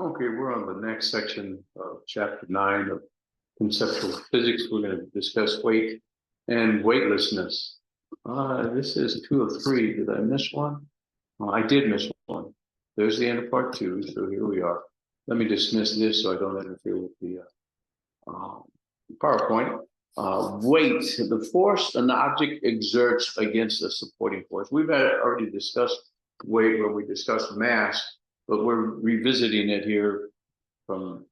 Okay, we're on the next section of chapter 9 of conceptual physics. We're going to discuss weight and weightlessness. This is 2 of 3. Did I miss one? I did miss one. There's the end of part 2. So here we are. Let me dismiss this so I don't interfere with the uh, PowerPoint. Weight, the force an object exerts against a supporting force. We've already discussed weight when we discussed mass, but we're revisiting it here from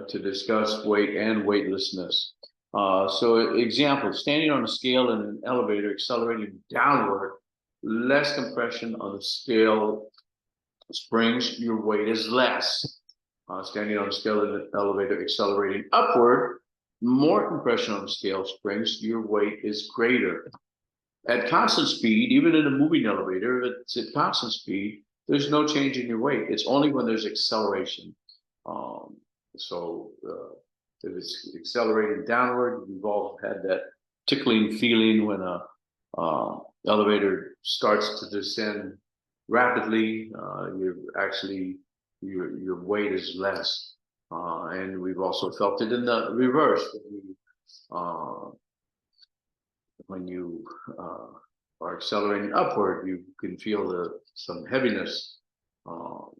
to discuss weight and weightlessness. So example, standing on a scale in an elevator, accelerating downward, less compression on the scale springs, your weight is less. Standing on a scale in an elevator, accelerating upward, more compression on the scale springs, your weight is greater. At constant speed, even in a moving elevator, if it's at constant speed, there's no change in your weight. It's only when there's acceleration. Um, if it's accelerating downward, we've all had that tickling feeling when a elevator starts to descend rapidly. You're actually your weight is less, and we've also felt it in the reverse when you are accelerating upward. You can feel some heaviness. Um,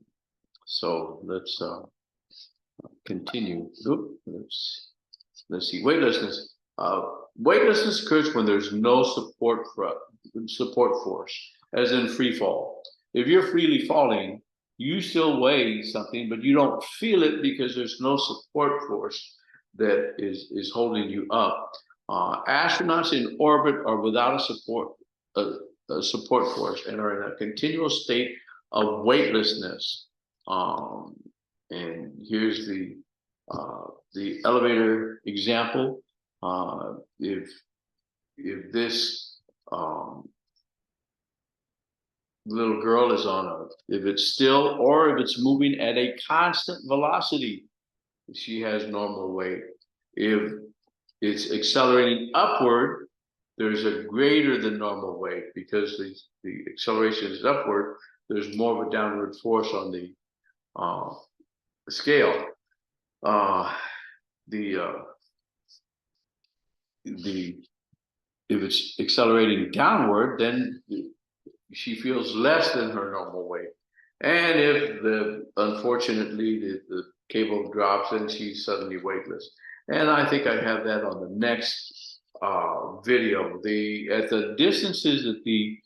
so let's continue. Let's see. Weightlessness. Weightlessness occurs when there's no support force, as in free fall. If you're freely falling, you still weigh something, but you don't feel it because there's no support force that is holding you up. Astronauts in orbit are without a support force and are in a continual state of weightlessness. Um, and here's the elevator example. If this little girl is if it's still or if it's moving at a constant velocity, she has normal weight. If it's accelerating upward, there's a greater than normal weight because the acceleration is upward. There's more of a downward force on the scale. The the if it's accelerating downward, then she feels less than her normal weight. And if unfortunately the cable drops, then she's suddenly weightless. And I think I have that on the next video. At the distances that the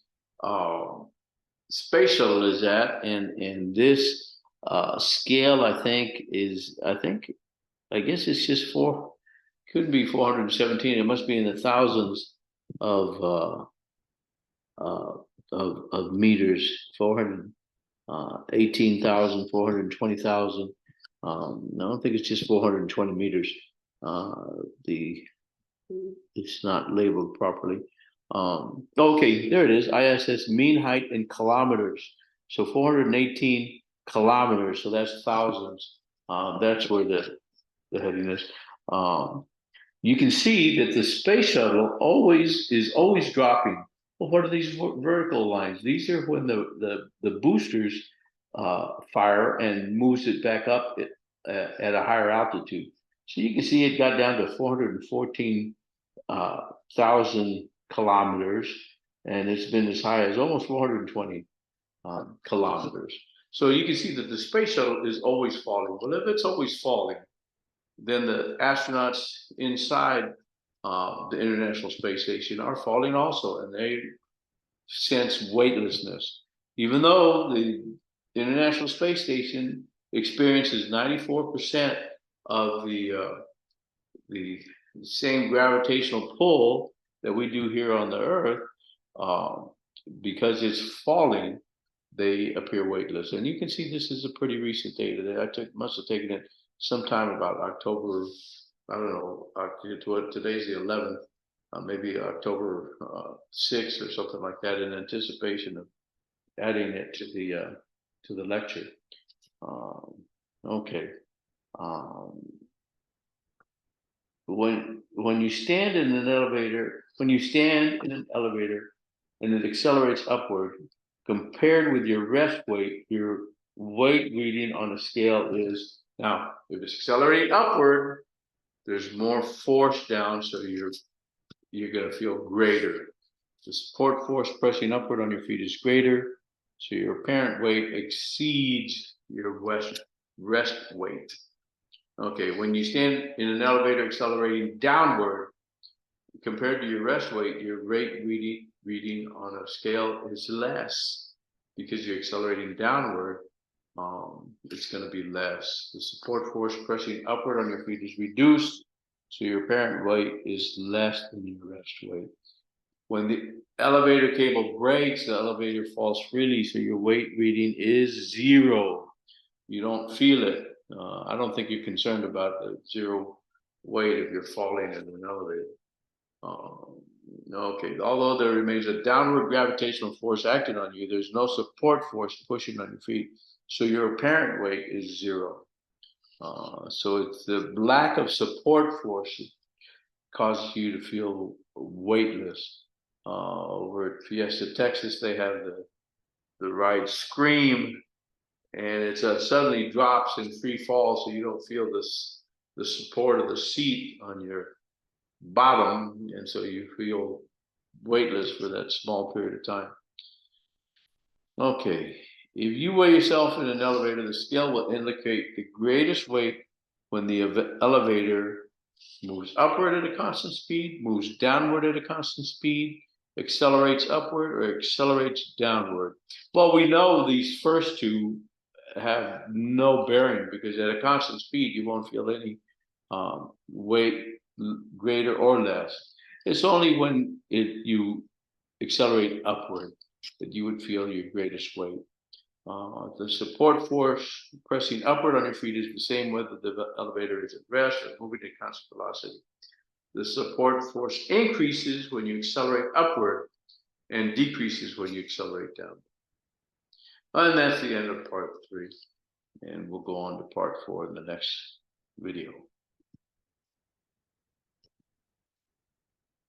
space shuttle is at, and this scale, I guess it's just could be 417. It must be in the thousands of meters, 418,000, 420,000. I don't think it's just 420 meters. The It's not labeled properly. Okay, there it is. ISS mean height in kilometers. So 418 kilometers. So that's thousands. That's where the heaviness. Um, you can see that the space shuttle is always dropping. Well, what are these vertical lines? These are when the boosters fire and moves it back up at a higher altitude. So you can see it got down to 414 thousand kilometers, and it's been as high as almost 420 kilometers. So you can see that the space shuttle is always falling. Well, if it's always falling, then the astronauts inside the International Space Station are falling also, and they sense weightlessness. Even though the International Space Station experiences 94% of the same gravitational pull that we do here on the Earth, uh, because it's falling, they appear weightless. And you can see this is a pretty recent data. Must have taken it sometime about October. I don't know. Today's the 11th, maybe October 6th or something like that, in anticipation of adding it to the lecture. Okay. Um, when you stand in an elevator, and it accelerates upward, compared with your rest weight, your weight reading on a scale is. Now, if it's accelerating upward, there's more force down, so you're going to feel greater. The support force pressing upward on your feet is greater, so your apparent weight exceeds your rest weight. Okay, when you stand in an elevator accelerating downward, compared to your rest weight, your rate reading on a scale is less because you're accelerating downward. It's going to be less. The support force pressing upward on your feet is reduced, so your apparent weight is less than your rest weight. When the elevator cable breaks, the elevator falls freely, so your weight reading is 0. You don't feel it. I don't think you're concerned about the 0 weight if you're falling in an elevator. Okay, although there remains a downward gravitational force acting on you, there's no support force pushing on your feet. So your apparent weight is 0. So it's the lack of support force that causes you to feel weightless. Over at Fiesta, Texas, they have the ride Scream, and it suddenly drops and free falls, so you don't feel the support of the seat on your bottom, and so you feel weightless for that small period of time. Okay, if you weigh yourself in an elevator, the scale will indicate the greatest weight when the elevator moves upward at a constant speed, moves downward at a constant speed, accelerates upward, or accelerates downward. Well, we know these first two have no bearing because at a constant speed, you won't feel any weight greater or less. It's only when you accelerate upward that you would feel your greatest weight. The support force pressing upward on your feet is the same whether the elevator is at rest or moving at constant velocity. The support force increases when you accelerate upward and decreases when you accelerate down. And that's the end of part 3. And we'll go on to part 4 in the next video.